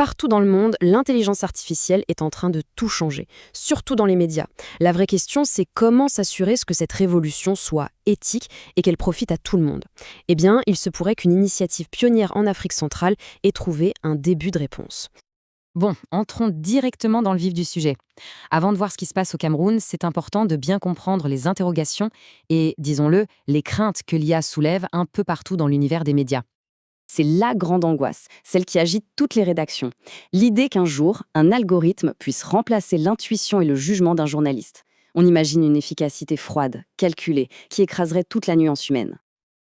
Partout dans le monde, l'intelligence artificielle est en train de tout changer, surtout dans les médias. La vraie question, c'est comment s'assurer que cette révolution soit éthique et qu'elle profite à tout le monde. Eh bien, il se pourrait qu'une initiative pionnière en Afrique centrale ait trouvé un début de réponse. Bon, entrons directement dans le vif du sujet. Avant de voir ce qui se passe au Cameroun, c'est important de bien comprendre les interrogations et, disons-le, les craintes que l'IA soulève un peu partout dans l'univers des médias. C'est la grande angoisse, celle qui agite toutes les rédactions. L'idée qu'un jour, un algorithme puisse remplacer l'intuition et le jugement d'un journaliste. On imagine une efficacité froide, calculée, qui écraserait toute la nuance humaine.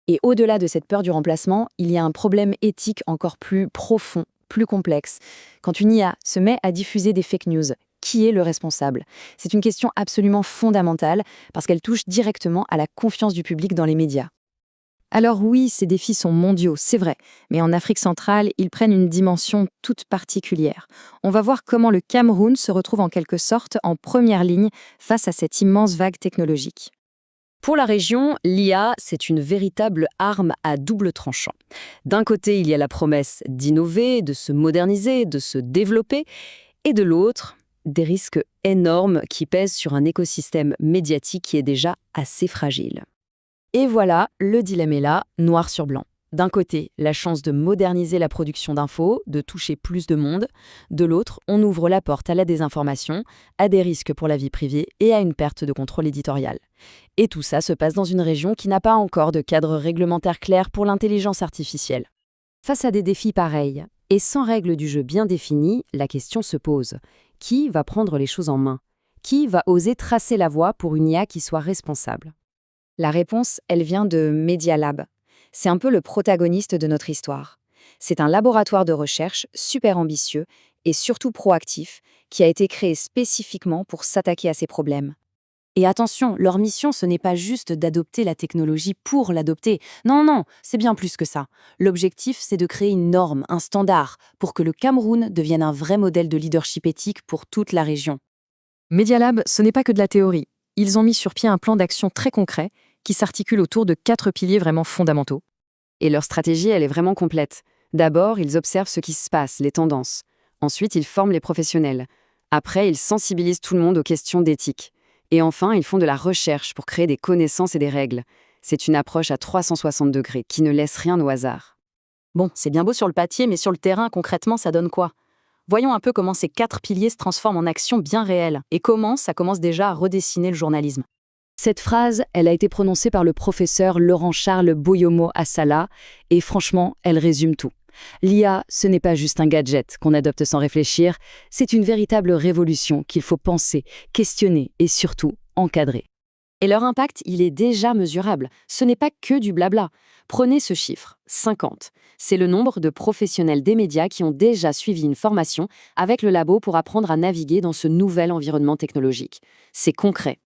Et au-delà de cette peur du remplacement, il y a un problème éthique encore plus profond, plus complexe. Quand une IA se met à diffuser des fake news, qui est le responsable? C'est une question absolument fondamentale parce qu'elle touche directement à la confiance du public dans les médias. Alors oui, ces défis sont mondiaux, c'est vrai, mais en Afrique centrale, ils prennent une dimension toute particulière. On va voir comment le Cameroun se retrouve en quelque sorte en première ligne face à cette immense vague technologique. Pour la région, l'IA, c'est une véritable arme à double tranchant. D'un côté, il y a la promesse d'innover, de se moderniser, de se développer, et de l'autre, des risques énormes qui pèsent sur un écosystème médiatique qui est déjà assez fragile. Et voilà, le dilemme est là, noir sur blanc. D'un côté, la chance de moderniser la production d'infos, de toucher plus de monde. De l'autre, on ouvre la porte à la désinformation, à des risques pour la vie privée et à une perte de contrôle éditorial. Et tout ça se passe dans une région qui n'a pas encore de cadre réglementaire clair pour l'intelligence artificielle. Face à des défis pareils, et sans règles du jeu bien définies, la question se pose. Qui va prendre les choses en main? Qui va oser tracer la voie pour une IA qui soit responsable? La réponse, elle vient de Media Lab. C'est un peu le protagoniste de notre histoire. C'est un laboratoire de recherche super ambitieux et surtout proactif qui a été créé spécifiquement pour s'attaquer à ces problèmes. Et attention, leur mission, ce n'est pas juste d'adopter la technologie pour l'adopter. Non, non, c'est bien plus que ça. L'objectif, c'est de créer une norme, un standard, pour que le Cameroun devienne un vrai modèle de leadership éthique pour toute la région. Media Lab, ce n'est pas que de la théorie. Ils ont mis sur pied un plan d'action très concret qui s'articule autour de 4 piliers vraiment fondamentaux. Et leur stratégie, elle est vraiment complète. D'abord, ils observent ce qui se passe, les tendances. Ensuite, ils forment les professionnels. Après, ils sensibilisent tout le monde aux questions d'éthique. Et enfin, ils font de la recherche pour créer des connaissances et des règles. C'est une approche à 360 degrés qui ne laisse rien au hasard. Bon, c'est bien beau sur le papier, mais sur le terrain, concrètement, ça donne quoi? Voyons un peu comment ces 4 piliers se transforment en actions bien réelles et comment ça commence déjà à redessiner le journalisme. Cette phrase, elle a été prononcée par le professeur Laurent-Charles Boyomo Assala, et franchement, elle résume tout. L'IA, ce n'est pas juste un gadget qu'on adopte sans réfléchir, c'est une véritable révolution qu'il faut penser, questionner et surtout encadrer. Et leur impact, il est déjà mesurable. Ce n'est pas que du blabla. Prenez ce chiffre, 50. C'est le nombre de professionnels des médias qui ont déjà suivi une formation avec le labo pour apprendre à naviguer dans ce nouvel environnement technologique. C'est concret.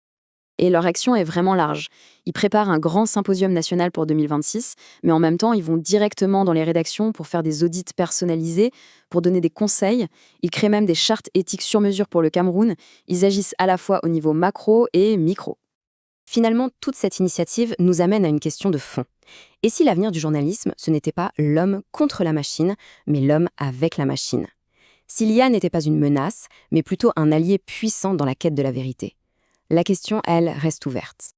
Et leur action est vraiment large. Ils préparent un grand symposium national pour 2026, mais en même temps, ils vont directement dans les rédactions pour faire des audits personnalisés, pour donner des conseils. Ils créent même des chartes éthiques sur mesure pour le Cameroun. Ils agissent à la fois au niveau macro et micro. Finalement, toute cette initiative nous amène à une question de fond. Et si l'avenir du journalisme, ce n'était pas l'homme contre la machine, mais l'homme avec la machine? Si l'IA n'était pas une menace, mais plutôt un allié puissant dans la quête de la vérité? La question, elle, reste ouverte.